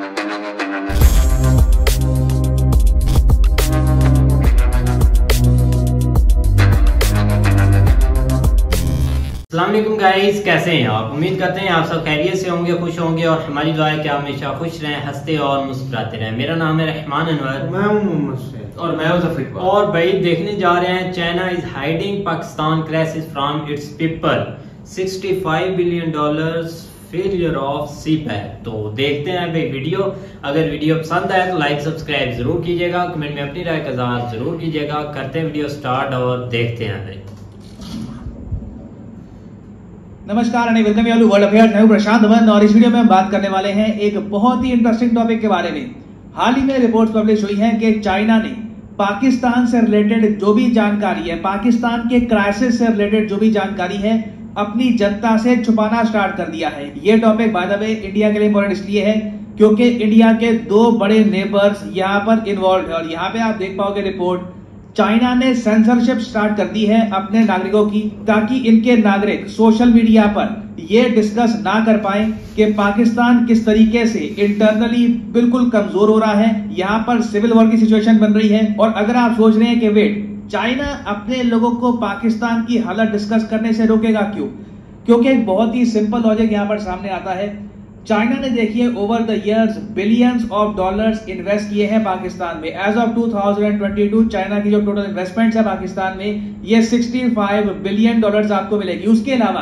अस्सलाम वालेकुम गाइस, कैसे हैं आप? उम्मीद करते हैं आप सब खैरियत से होंगे, खुश होंगे और हमारी दुआ है कि आप हमेशा खुश रहें, हंसते और मुस्कुराते रहें। मेरा नाम है रहमान अनवर, मैं हूं मोहम्मद सैयद और मैं हूं ज़फ़र। और भाई देखने जा रहे हैं China is hiding Pakistan crashes from its people, $65 billion failure of CPEC. तो देखते हैं भाई वीडियो। अगर वीडियो पसंद आए तो लाइक सब्सक्राइब जरूर कीजिएगा, कमेंट में अपनी राय का इज़हार जरूर कीजिएगा। करते हैं वीडियो स्टार्ट और देखते हैं भाई। नमस्कार and welcome you world affairs. मैं हूं प्रशांत धवन और इस वीडियो में हम बात करने वाले हैं एक बहुत ही इंटरेस्टिंग टॉपिक के बारे में। हाल ही में रिपोर्ट्स पब्लिश हुई हैं कि चाइना ने पाकिस्तान से रिलेटेड जो भी जानकारी है, पाकिस्तान के क्राइसिस से रिलेटेड जो भी जानकारी है, अपनी जनता से छुपाना स्टार्ट कर दिया है। ये topic by the way India के लिए इंपॉर्टेंट इसलिए है क्योंकि इंडिया के दो बड़े नेबर्स यहाँ पर इन्वॉल्व है। और यहाँ पे आप देख पाओगे रिपोर्ट, चाइना ने सेंसरशिप स्टार्ट कर दी है अपने नागरिकों की, ताकि इनके नागरिक सोशल मीडिया पर यह डिस्कस ना कर पाए कि पाकिस्तान किस तरीके से इंटरनली बिल्कुल कमजोर हो रहा है, यहाँ पर सिविल वॉर की सिचुएशन बन रही है। और अगर आप सोच रहे हैं कि वेट, चाइना अपने लोगों को पाकिस्तान की हालत डिस्कस करने से रोकेगा क्यों? क्योंकि एक बहुत ही सिंपल लॉजिक यहाँ पर सामने आता है। चाइना ने देखिए over the years billions of dollars invest किए हैं पाकिस्तान में। एज ऑफ 2022 चाइना की जो टोटल इन्वेस्टमेंट्स है पाकिस्तान में, ये $65 बिलियन आपको मिलेगी। उसके अलावा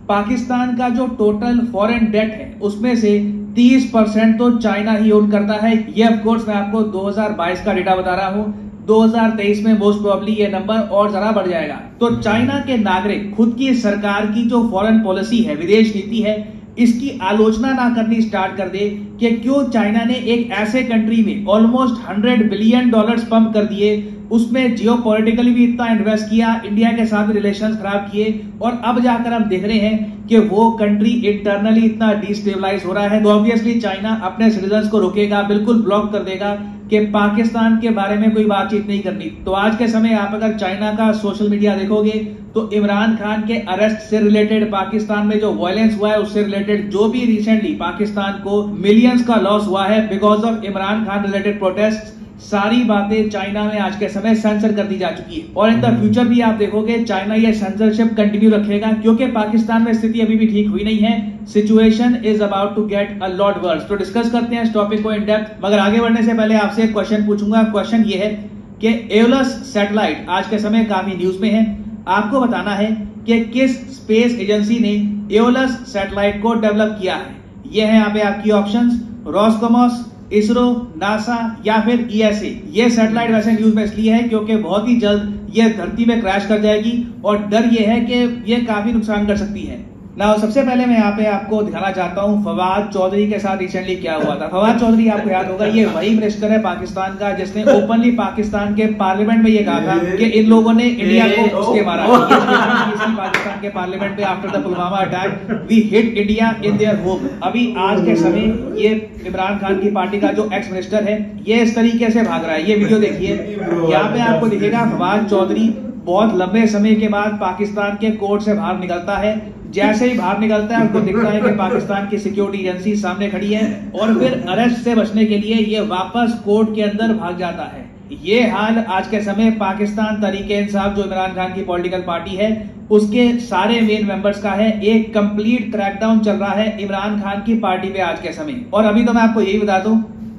पाकिस्तान का जो टोटल फॉरेन डेट है उसमें से 30% तो चाइना ही ओन करता है। ये ऑफ कोर्स मैं आपको 2022 का डेटा बता रहा हूं। 2023 में मोस्ट प्रोबेबली ये नंबर और ज्यादा बढ़ जाएगा। तो चाइना के नागरिक खुद की सरकार की जो फॉरेन पॉलिसी है, विदेश नीति है, इसकी आलोचना ना करनी स्टार्ट कर दे कि क्यों चाइना ने एक ऐसे कंट्री में ऑलमोस्ट $100 बिलियन पंप कर दिए, उसमें जियोपॉलिटिकली भी इतना इन्वेस्ट किया, इंडिया के साथ भी रिलेशंस खराब किए, और अब जाकर हम देख रहे हैं कि वो कंट्री इंटरनली इतना डिस्टेबलाइज हो रहा है। तो ऑब्वियसली चाइना अपने सिटीजन्स को रोकेगा, बिल्कुल ब्लॉक कर देगा कि पाकिस्तान के बारे में कोई बातचीत नहीं करनी। तो आज के समय आप अगर चाइना का सोशल मीडिया देखोगे तो इमरान खान के अरेस्ट से रिलेटेड, पाकिस्तान में जो वायलेंस हुआ है उससे रिलेटेड, जो भी रिसेंटली पाकिस्तान को मिलियंस का लॉस हुआ है because of Imran Khan related protest, सारी बातें चाइना में आज के समय सेंसर कर दी जा चुकी है। और इन द फ्यूचर भी आप देखोगे चाइना ये सेंसरशिप कंटिन्यू रखेगा, क्योंकि पाकिस्तान में स्थिति अभी भी ठीक हुई नहीं है। Situation is about to get a lot worse. तो डिस्कस करते हैं इस टॉपिक को इन डेप्थ, मगर आगे बढ़ने से पहले आपसे एक क्वेश्चन पूछूंगा। क्वेश्चन ये है कि एओलस सैटेलाइट आज के समय काफी न्यूज में है। आपको बताना है कि किस स्पेस एजेंसी ने एओलस सैटेलाइट को डेवलप किया है। ये है यहाँ पे आपकी ऑप्शंस, रॉसकॉमॉस, इसरो, नासा या फिर ईएसए। ये सैटेलाइट वैसे न्यूज में इसलिए है क्योंकि बहुत ही जल्द ये धरती में क्रैश कर जाएगी और डर ये है कि ये काफी नुकसान कर सकती है। ना सबसे पहले मैं यहाँ पे आपको दिखाना चाहता हूँ फवाद चौधरी के साथ रिसेंटली क्या हुआ था। फवाद चौधरी आपको याद होगा, ये वही मिनिस्टर है पाकिस्तान का जिसने ओपनली पाकिस्तान के पार्लियामेंट में ये कहा था कि इन लोगों ने इंडिया को उसके मारा। पाकिस्तान के पार्लियामेंट में after the Pulwama attack we hit India in their home. अभी आज के समय ये इमरान खान की पार्टी का जो एक्स मिनिस्टर है ये इस तरीके से भाग रहा है। ये वीडियो देखिए, यहाँ पे आपको दिखेगा फवाद चौधरी बहुत लंबे समय के बाद पाकिस्तान के कोर्ट से बाहर निकलता है। जैसे ही बाहर निकलता है उसको दिखता है कि पाकिस्तान की सिक्योरिटी एजेंसी सामने खड़ी है और फिर अरेस्ट से बचने के लिए ये वापस कोर्ट के अंदर भाग जाता है। ये हाल आज के समय पाकिस्तान तहरीक-ए-इंसाफ जो इमरान खान की पॉलिटिकल पार्टी है उसके सारे मेन मेंबर्स का है। एक कंप्लीट क्रैकडाउन चल रहा है इमरान खान की पार्टी पे आज के समय। और अभी तो मैं आपको यही बता दूं,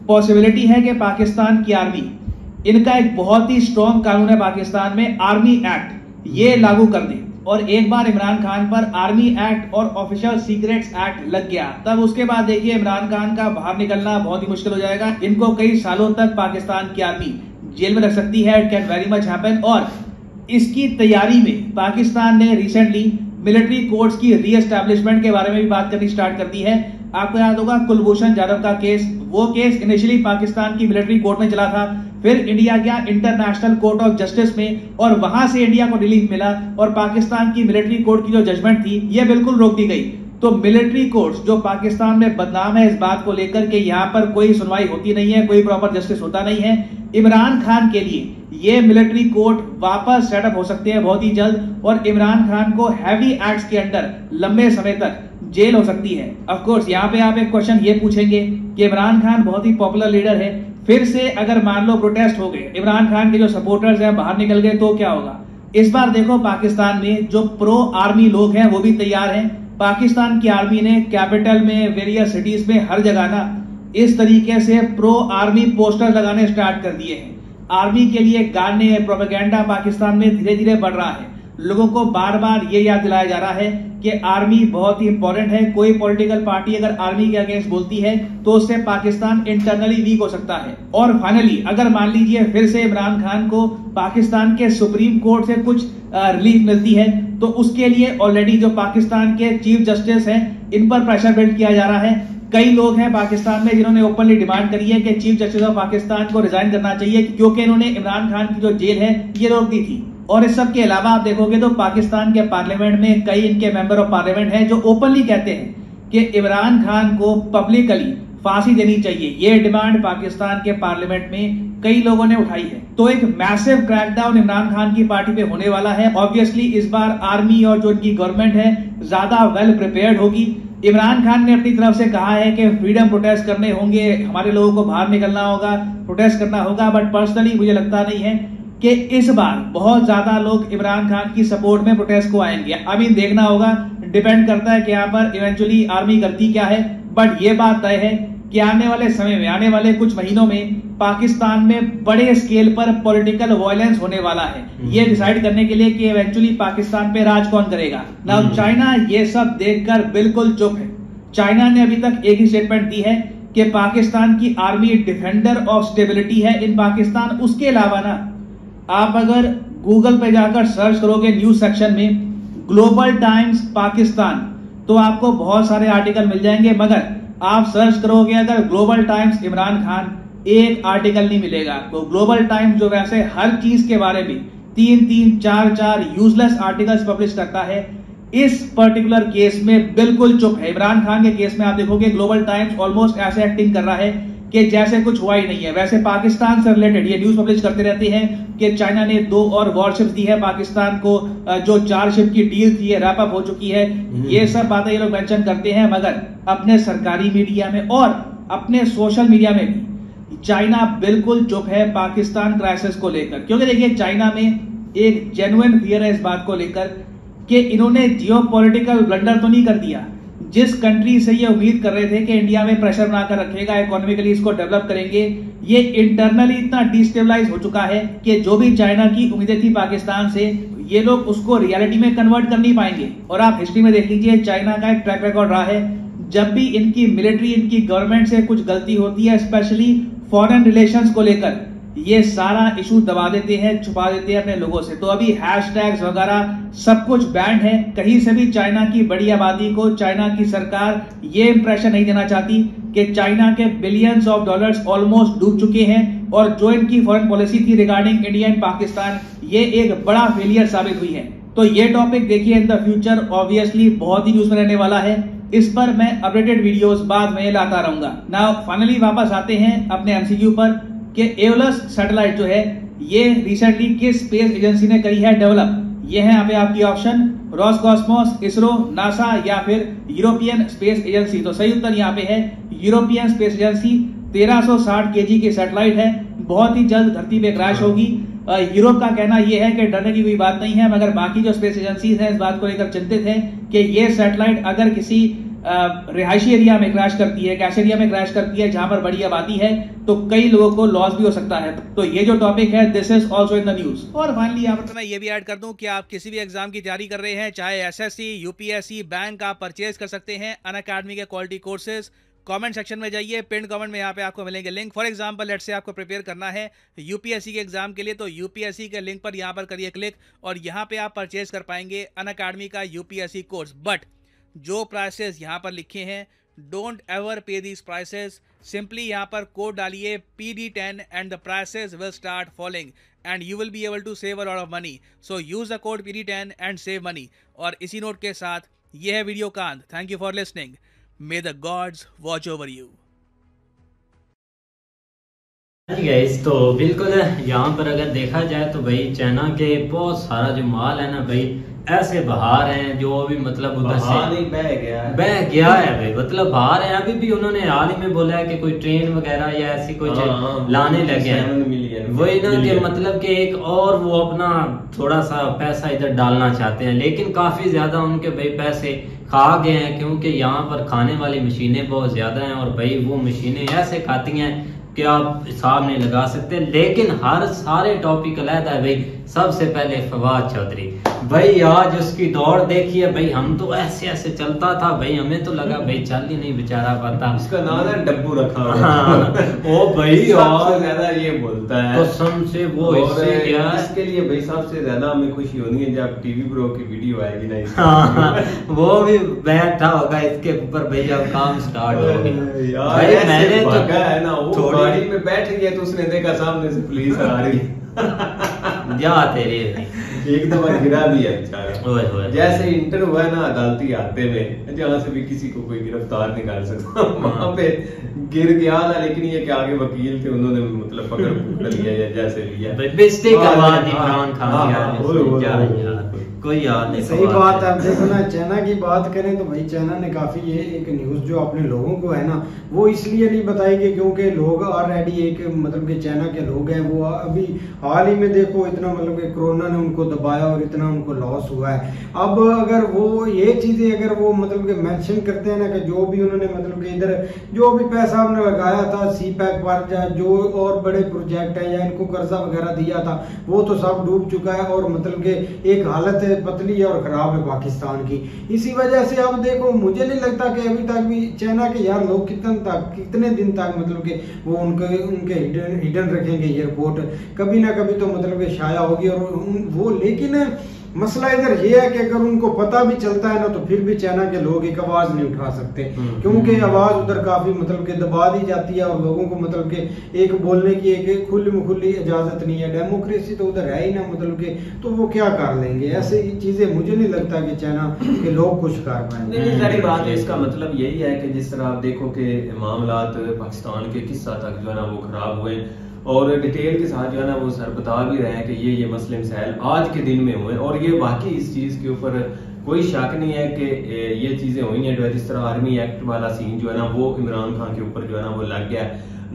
पॉसिबिलिटी है कि पाकिस्तान की आर्मी, इनका एक बहुत ही स्ट्रॉन्ग कानून है पाकिस्तान में, आर्मी एक्ट, ये लागू कर दे। और एक बार इमरान खान पर आर्मी एक्ट और ऑफिशियल सीक्रेट्स एक्ट लग गया, तब उसके बाद देखिए इमरान खान का बाहर निकलना बहुत ही मुश्किल हो जाएगा। इनको कई सालों तक पाकिस्तान की आर्मी जेल में रख सकती है। It can very much happen. और इसकी तैयारी में पाकिस्तान ने रिसेंटली मिलिट्री कोर्ट्स की रीएस्टैब्लिशमेंट के बारे में भी बात करनी स्टार्ट कर दी है। आपको याद होगा कुलभूषण जाधव का केस, वो केस इनिशियली पाकिस्तान की मिलिट्री कोर्ट में चला था, फिर इंडिया गया इंटरनेशनल कोर्ट ऑफ जस्टिस में और वहां से इंडिया को रिलीफ मिला और पाकिस्तान की मिलिट्री कोर्ट की जो जजमेंट थी ये बिल्कुल रोक दी गई। तो मिलिट्री कोर्ट्स जो पाकिस्तान में बदनाम है इस बात को लेकर के यहाँ पर कोई सुनवाई होती नहीं है, कोई प्रॉपर जस्टिस होता नहीं है। इमरान खान के लिए ये मिलिट्री कोर्ट वापस सेटअप हो सकते हैं बहुत ही जल्द और इमरान खान को हैवी एक्ट्स के अंडर लंबे समय तक जेल हो सकती है। ऑफ कोर्स यहाँ पे आप एक क्वेश्चन ये पूछेंगे कि इमरान खान बहुत ही पॉपुलर लीडर है, फिर से अगर मान लो प्रोटेस्ट हो गए, इमरान खान के जो सपोर्टर्स हैं बाहर निकल गए तो क्या होगा। इस बार देखो पाकिस्तान में जो प्रो आर्मी लोग हैं वो भी तैयार हैं। पाकिस्तान की आर्मी ने कैपिटल में, वेरियस सिटीज में, हर जगह ना इस तरीके से प्रो आर्मी पोस्टर लगाने स्टार्ट कर दिए हैं। आर्मी के लिए गाने, प्रोपेगेंडा पाकिस्तान में धीरे धीरे बढ़ रहा है। लोगों को बार बार ये याद दिलाया जा रहा है कि आर्मी बहुत ही इंपॉर्टेंट है। कोई पॉलिटिकल पार्टी अगर आर्मी के अगेंस्ट बोलती है तो उससे पाकिस्तान इंटरनली वीक हो सकता है। और फाइनली अगर मान लीजिए फिर से इमरान खान को पाकिस्तान के सुप्रीम कोर्ट से कुछ रिलीफ मिलती है तो उसके लिए ऑलरेडी जो पाकिस्तान के चीफ जस्टिस हैं इन पर प्रेशर बिल्ड किया जा रहा है। कई लोग हैं पाकिस्तान में जिन्होंने ओपनली डिमांड करी है कि चीफ जस्टिस ऑफ पाकिस्तान को रिजाइन करना चाहिए, क्योंकि इन्होंने इमरान खान की जो जेल है ये रोक दी थी। और इस सब के अलावा आप देखोगे तो पाकिस्तान के पार्लियामेंट में कई इनके मेंबर ऑफ पार्लियामेंट हैं जो ओपनली कहते हैं कि इमरान खान को पब्लिकली फांसी देनी चाहिए। ये डिमांड पाकिस्तान के पार्लियामेंट में कई लोगों ने उठाई है। तो एक मैसिव क्रैकडाउन इमरान खान की पार्टी पे होने वाला है। ऑब्वियसली इस बार आर्मी और जो इनकी गवर्नमेंट है ज्यादा वेल प्रिपेयर्ड होगी। इमरान खान ने अपनी तरफ से कहा है कि फ्रीडम प्रोटेस्ट करने होंगे, हमारे लोगों को बाहर निकलना होगा, प्रोटेस्ट करना होगा, बट पर्सनली मुझे लगता नहीं है कि इस बार बहुत ज्यादा लोग इमरान खान की सपोर्ट में प्रोटेस्ट को आएंगे। अभी देखना होगा, डिपेंड करता है कि यहाँ पर इवेंचुअली आर्मी करती क्या है। बट ये बात तय है कि आने वाले समय में, आने वाले कुछ महीनों में पाकिस्तान में बड़े स्केल पर पॉलिटिकल वायलेंस होने वाला है, ये डिसाइड करने के लिए कि इवेंचुअली पाकिस्तान पे राज कौन करेगा। नाउ चाइना ये सब देखकर बिल्कुल चुप है। चाइना ने अभी तक एक ही स्टेटमेंट दी है कि पाकिस्तान की आर्मी डिफेंडर ऑफ स्टेबिलिटी है इन पाकिस्तान। उसके अलावा ना आप अगर गूगल पे जाकर सर्च करोगे न्यूज सेक्शन में ग्लोबल टाइम्स पाकिस्तान तो आपको बहुत सारे आर्टिकल मिल जाएंगे, मगर आप सर्च करोगे अगर ग्लोबल टाइम्स इमरान खान, एक आर्टिकल नहीं मिलेगा। तो ग्लोबल टाइम्स जो वैसे हर चीज के बारे में 3-3, 4-4 यूजलेस आर्टिकल्स पब्लिश करता है, इस पर्टिकुलर केस में बिल्कुल चुप है। इमरान खान के केस में आप देखोगे ग्लोबल टाइम्स ऑलमोस्ट ऐसे एक्टिंग कर रहा है कि जैसे कुछ हुआ ही नहीं है। वैसे पाकिस्तान से रिलेटेड ये न्यूज पब्लिश करते रहते हैं कि चाइना ने 2 और वॉरशिप्स दी है पाकिस्तान को, जो 4 शिप की डील थी रैप अप हो चुकी है। ये सब बातें ये लोग मेंशन करते हैं, मगर अपने सरकारी मीडिया में और अपने सोशल मीडिया में भी चाइना बिल्कुल चुप है पाकिस्तान क्राइसिस को लेकर। क्योंकि देखिए चाइना में एक जेन्युइन फियर है इस बात को लेकर कि इन्होंने जियोपॉलिटिकल ब्लंडर तो नहीं कर दिया। जिस कंट्री से ये उम्मीद कर रहे थे कि इंडिया में प्रेशर बनाकर रखेगा, इकोनॉमिकली इसको डेवलप करेंगे, ये इंटरनली इतना डिस्टेबलाइज हो चुका है कि जो भी चाइना की उम्मीदें थी पाकिस्तान से, ये लोग उसको रियलिटी में कन्वर्ट कर नहीं पाएंगे। और आप हिस्ट्री में देख लीजिए चाइना का एक ट्रैक रिकॉर्ड रहा है, जब भी इनकी मिलिट्री, इनकी गवर्नमेंट से कुछ गलती होती है, स्पेशली फॉरेन रिलेशंस को लेकर, ये सारा इशू दबा देते हैं, छुपा देते हैं अपने लोगों से। तो अभी हैशटैग्स वगैरह सब कुछ बैंड है। कहीं से भी चाइना की बड़ी आबादी को चाइना की सरकार ये इंप्रेशन नहीं देना चाहती कि चाइना के बिलियंस ऑफ डॉलर्स ऑलमोस्ट डूब चुके हैं और जो इनकी फॉरेन पॉलिसी थी रिगार्डिंग इंडिया एंड पाकिस्तान, ये एक बड़ा फेलियर साबित हुई है। तो ये टॉपिक देखिए इन द फ्यूचर ऑब्वियसली बहुत ही न्यूज में रहने वाला है। इस पर मैं अपडेटेड वीडियोस बाद में लाता रहूंगा। नाउ फाइनली वापस आते हैं अपने एमसीक्यू पर कि एओलस सैटेलाइट जो है ये रिसेंटली किस स्पेस एजेंसी ने करी है डेवलप। ये है यहाँ पे आपकी ऑप्शन, रोसकॉस्मोस, इसरो, नासा या फिर यूरोपियन स्पेस एजेंसी। तो सही उत्तर यहाँ पे है यूरोपियन स्पेस एजेंसी। 1360 केजी की सैटेलाइट है, बहुत ही जल्द धरती पे क्रैश होगी। यूरोप का कहना यह है कि डरने की कोई बात नहीं है, मगर बाकी जो स्पेस एजेंसीज हैं इस बात को लेकर चिंतित हैं कि ये सैटेलाइट अगर किसी रिहायशी एरिया में क्रैश करती है, कैश एरिया में क्रैश करती है जहां पर बड़ी आबादी है, तो कई लोगों को लॉस भी हो सकता है। तो ये जो टॉपिक है this is also in the news. और फाइनली यहाँ पर मैं ये भी ऐड कर दूं कि आप किसी भी एग्जाम की तैयारी कर रहे हैं, चाहे एसएससी, यूपीएससी, बैंक, आप परचेज कर सकते हैं अनअकैडमी के क्वालिटी कोर्सेज। कमेंट सेक्शन में जाइए, पिन कमेंट में यहाँ पे आपको मिलेंगे link. For example let's say आपको प्रिपेयर करना है यूपीएससी के एग्जाम के लिए, तो यूपीएससी के लिंक पर यहाँ पर करिए क्लिक और यहाँ पे आप परचेज कर पाएंगे अनअकैडमी का यूपीएससी कोर्स। बट जो प्राइसेस यहाँ पर लिखे हैं, don't ever pay these prices. Simply यहाँ पर कोड डालिए PD10 and the prices will start falling and you will be able to save a lot of money. So use the code PD10 and save money. और इसी note के साथ ये है video का अंत। Thank you for listening. May the gods watch over you. Guys, तो बिल्कुल यहाँ पर अगर देखा जाए तो भाई चाइना के बहुत सारा जो माल है ना भाई, ऐसे बहा रहे हैं जो अभी मतलब उधर से नहीं बह गया है भाई, मतलब बहा रहे हैं। अभी भी उन्होंने हाल ही में बोला है कि कोई ट्रेन वगैरह या ऐसी कोई लाने लगे हैं, वही ना कि मतलब कि एक और वो अपना थोड़ा सा पैसा इधर डालना चाहते हैं, लेकिन काफी ज्यादा उनके भाई पैसे खा गए हैं, क्योंकि यहाँ पर खाने वाली मशीनें बहुत ज्यादा हैं और भाई वो मशीनें ऐसे खाती हैं कि आप हिसाब नहीं लगा सकते। लेकिन हर सारे टॉपिक अलग है भाई। सबसे पहले फवाद चौधरी भाई, आज उसकी दौड़ देखिए भाई, हम तो ऐसे ऐसे चलता था भाई, हमें तो लगा भाई चल ही नहीं बेचारा पाता। उसका नाम है डब्बू रखा हुआ। हाँ, ओ भाई और ज्यादा ये बोलता है कसम से वो इससे क्या, इसके लिए भाई सबसे ज्यादा हमें खुशी होनी है जब टीवी प्रो की वीडियो आएगी ना। हाँ, वो भी बैठा होगा इसके ऊपर भाई जब काम स्टार्ट होगा। भाई मैंने तो है ना, वो गाड़ी में बैठ गया तो उसने देखा सामने से पुलिस आ रही जा तेरे एक दफा गिरा भी है बेचारा। जैसे इंटर हुआ है ना अदालती हादसे में, जहाँ से भी किसी को कोई गिरफ्तार नहीं कर सकता, वहां पे गिर गया था। लेकिन ये क्या आगे वकील थे, उन्होंने मतलब पकड़ लिया या जैसे लिया बेइज्जती करवा दी इमरान खान। कोई याद नहीं। सही बात है। अब देखो ना, चाइना की बात करें तो भाई चाइना ने काफी ये एक न्यूज जो अपने लोगों को है ना वो इसलिए नहीं बताई कि क्योंकि लोग ऑलरेडी एक मतलब कि चाइना के लोग हैं वो अभी हाल ही में देखो इतना मतलब कि कोरोना ने उनको दबाया और इतना उनको लॉस हुआ है। अब अगर वो ये चीजें अगर वो मतलब कि मेंशन करते हैं ना कि जो भी उन्होंने मतलब कि इधर जो भी पैसा हमने लगाया था सी पैक पर, जो और बड़े प्रोजेक्ट है या इनको कर्जा वगैरह दिया था वो तो सब डूब चुका है और मतलब कि एक हालत पतली और खराब है पाकिस्तान की। इसी वजह से अब देखो मुझे नहीं लगता कि अभी तक भी चाइना के यार लोग कितने दिन तक मतलब कि वो उनके हिडन रखेंगे एयरपोर्ट, कभी ना कभी तो मतलब कि शाया होगी और वो। लेकिन मसला इधर ये है कि अगर उनको पता भी चलता है ना तो फिर भी चाइना के लोग एक आवाज नहीं उठा सकते, क्योंकि आवाज उधर काफी मतलब कि दबा दी जाती है और लोगों को मतलब कि एक बोलने की एक खुली इजाजत नहीं है। डेमोक्रेसी तो उधर है ही ना मतलब कि, तो वो क्या कर लेंगे ऐसे चीजें। मुझे नहीं लगता कि चाइना के लोग कुछ कर पाएंगे। सारी बात है, इसका मतलब यही है कि जिस तरह आप देखो कि मामलात पाकिस्तान के किस हद तक जो है ना वो खराब हुए और डिटेल के साथ जो है ना वो सर बता भी रहे हैं कि ये मसले मसाइल आज के दिन में हुए और ये बाकी इस चीज के ऊपर कोई शक नहीं है कि ये चीजें हुई हैं। जो है जिस तरह आर्मी एक्ट वाला सीन जो है ना वो इमरान खान के ऊपर जो है ना वो लग गया।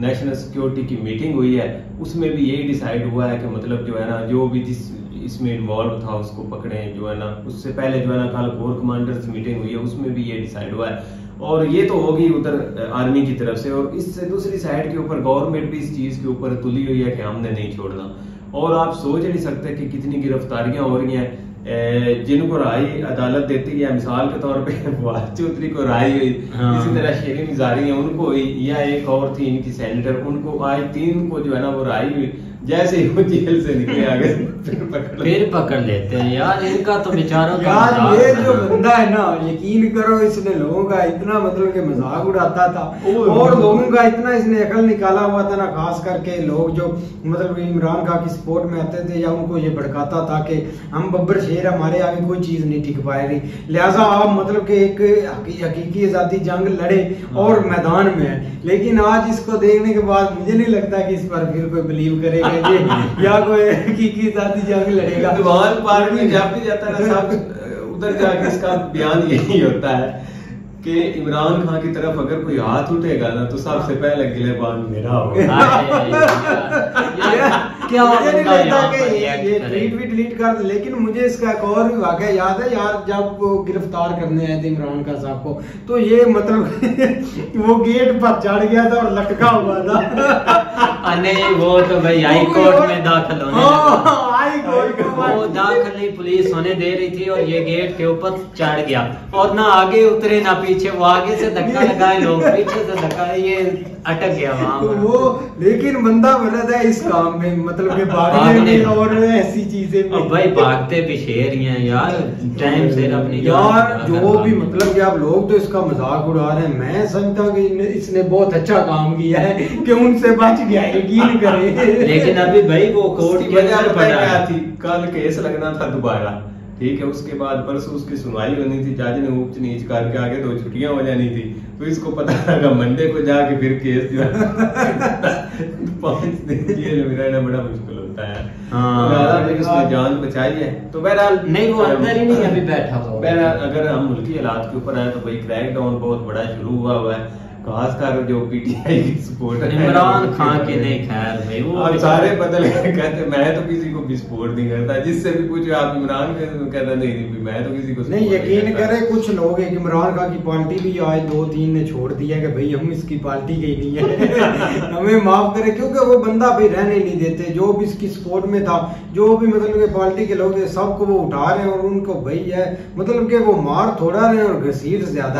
नेशनल सिक्योरिटी की मीटिंग हुई है, उसमें भी यही डिसाइड हुआ है कि मतलब जो है ना जो भी जिस इसमें इन्वॉल्व था उसको पकड़े जो है ना। उससे पहले जो है ना कल कोर कमांडर्स मीटिंग हुई है, उसमें भी ये डिसाइड हुआ है और ये तो होगी उधर आर्मी की तरफ से। और इससे दूसरी साइड के ऊपर गवर्नमेंट भी इस चीज के ऊपर तुली हुई है कि हमने नहीं छोड़ना। और आप सोच नहीं सकते कि कितनी गिरफ्तारियां हो रही हैं जिनको राय अदालत देती है। मिसाल के तौर पे फवाद चौधरी को राय हुई, इसी तरह शेरी मिजारी है उनको हुई, या एक और थी इनकी सेनेटर, उनको आज 3 को जो है ना वो राय हुई। जैसे ही वो जेल से निकले आगे फिर पकड़ लेते हैं यार। इनका तो बेचारों का यार ये जो बंदा है ना, यकीन करो इसने लोगों का इतना मतलब कि मजाक उड़ाता था और लोगों का इतना इसने अकल निकाला हुआ था ना। खास करके लोग जो मतलब इमरान खान की सपोर्ट में आते थे या उनको ये भड़काता था कि हम बब्बर शेर, हमारे आगे कोई चीज नहीं टिक पाएगी, लिहाजा आप मतलब कि एक हकीकी आजादी जंग लड़े और मैदान में है। लेकिन आज इसको देखने के बाद मुझे नहीं लगता कि इस पर फिर कोई बिलीव करेगा या कोई हकीकी आजादी जंग लड़ेगा। दुआन पार्क में जब भी जाता है सब उधर जाके इसका बयान यही होता है कि इमरान खान की तरफ अगर कोई हाथ उठेगा ना तो सबसे पहले गिलेबान मेरा होगा। क्या मुझे नहीं लगता कि ये ट्वीट भी डिलीट कर। लेकिन मुझे इसका एक और भी वाकया याद है यार, जब वो गिरफ्तार करने आए थे इमरान खान साहब को तो ये मतलब वो गेट पर चढ़ गया था और लटका हुआ था। नहीं वो तो भाई हाई कोर्ट में दाखिल होने वो दाखिल नहीं पुलिस होने दे रही थी और ये गेट के ऊपर चढ़ गया और ना आगे उतरे ना पीछे। वो आगे से धक्का लगाए, लोग पीछे से धक्का, ये अटक गया वहां वो। लेकिन बंदा गलत है इस काम में मतलब कि भागने में और ऐसी चीजें में। भाई भागते भी शेर ही हैं यार, टाइम से अपनी यार जो भी मतलब कि आप लोग तो इसका मजाक उड़ा रहे हैं। मैं समझता कि इसने बहुत अच्छा काम किया है कि उनसे बच गया, यकीन करें। लेकिन अभी भाई वो कोर्ट की वजह थी, कल केस लगना था दोबारा, ठीक है। उसके बाद परसों उसकी सुनवाई होनी थी, जज ने ऊंच नीच करके आगे 2 छुट्टियां हो जानी थी, तो इसको पता लगा मंडे को जाके फिर केस जो है 5 दिन जेल में रहना बड़ा मुश्किल होता है। उसने जान बचाई है। तो बहरहाल नहीं, वो अंदर ही नहीं अभी बैठा हुआ। बहरहाल अगर हम मुल्की हालात के ऊपर आए तो भाई क्रैकडाउन बहुत बड़ा शुरू हुआ है, खासकर जो पीटीआई की सपोर्ट है इमरान खान के नहीं, खैर भाई वो अब सारे बदल गए, कहते मैं तो किसी को भी सपोर्ट नहीं करता, जिससे भी पूछो आप इमरान खान को, कहता नहीं मैं तो किसी को नहीं। यकीन करें कुछ लोग हैं कि इमरान खान की पार्टी भी आज 2-3 ने छोड़ दिया कि भाई हम इसकी पार्टी के ही नहीं है हमें माफ करें, क्योंकि वो बंदा भाई रहने नहीं देते। जो भी इसकी सपोर्ट में था, जो भी मतलब के पार्टी के लोग थे, सबको वो उठा रहे हैं और उनको भाई है मतलब कि वो मार थोड़ा रहे हैं और घसीट ज्यादा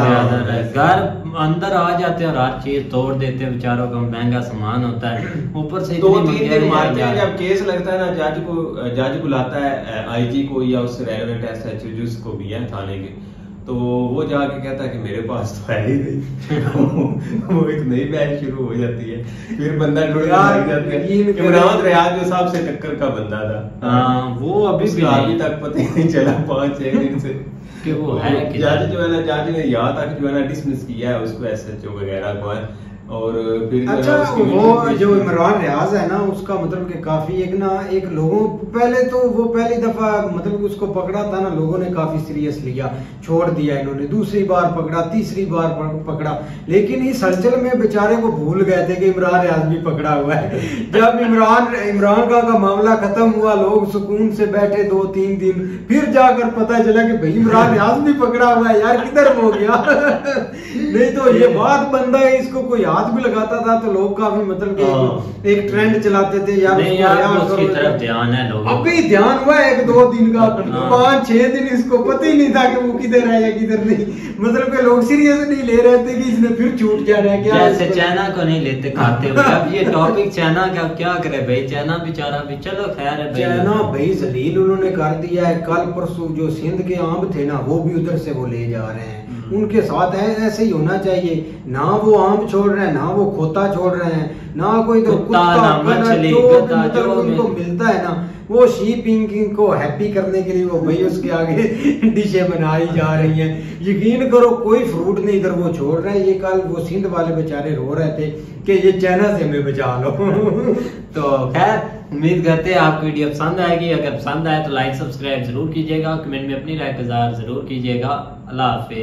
घर अंदर आ जाते और हर चीज तोड़ देते हैं बेचारों का, महंगा सामान होता है, ऊपर से 2-3 दिन मारते हैं। जब केस लगता है ना, जज बुलाता है आईजी को या उससे रेलेवेंट एसएचओ जिसको भी है थाने के, तो वो जाके कहता है कि मेरे पास तो है ही नहीं वो एक नई बैच शुरू हो जाती है, फिर बंदा ढूंढने लग जाता है। इमरान रियाज जो सबसे टक्कर का बंदा था, वो अभी तक पता नहीं चला 5-6 दिन से कि वो है कि जज जो है ना, जज ने यहाँ तक जो है ना डिसमिस किया है उसको, एसएचओ वगैरह को है। और फिर अच्छा वो जो इमरान रियाज है ना, उसका मतलब कि काफी एक लोगों पहले तो वो पहली दफा मतलब उसको पकड़ा था ना, लोगों ने काफी सीरियस लिया, छोड़ दिया इन्होंने, दूसरी बार पकड़ा, तीसरी बार पकड़ा, लेकिन इस हलचल में बेचारे को भूल गए थे कि इमरान रियाज भी पकड़ा हुआ है। जब इमरान का मामला खत्म हुआ, लोग सुकून से बैठे 2-3 दिन, फिर जाकर पता चला कि भाई इमरान रियाज भी पकड़ा हुआ है, यार किधर हो गया नहीं तो ये बात बंदा है, इसको कोई हाथ भी लगाता था तो लोग काफी मतलब कि एक ट्रेंड चलाते थे यार, उसकी तरफ ध्यान है लोगों। अभी ध्यान हुआ 1-2 दिन का, 5-6 दिन इसको पता ही नहीं था कि वो किधर है या किधर नहीं, मतलब कि लोग सीरियस नहीं ले रहे थे कि इसने फिर छूट जाना है क्या, जैसे चाइना को नहीं लेते खाते हुए। अब ये टॉपिक चाइना का क्या करे भाई, चाइना बेचारा भी, चलो खैर है भाई, चाइना भाई जलील उन्होंने कर दिया है। कल परसों जो सिंध के आम थे ना, वो भी उधर से वो ले जा रहे हैं, उनके साथ है ऐसे ही होना चाहिए। ना वो आम छोड़ रहे हैं, ना वो खोता छोड़ रहे हैं, ना कोई तो कुत्ता मछली मतलब उनको मिलता है ना, वो शीप इंकिंग को हैप्पी करने के लिए वो भाई उसके आगे डिशें बनाई जा रही हैं। यकीन करो कोई फ्रूट नहीं इधर वो छोड़ रहे हैं। ये कल वो सिंध वाले बेचारे रो रहे थे कि ये चाइना से हमें बचा लो तो खैर उम्मीद करते हैं आपको वीडियो पसंद आएगी। अगर पसंद आए तो लाइक सब्सक्राइब जरूर कीजिएगा, कमेंट में अपनी राय का इज़हार जरूर कीजिएगा। अल्लाह हाफिज़।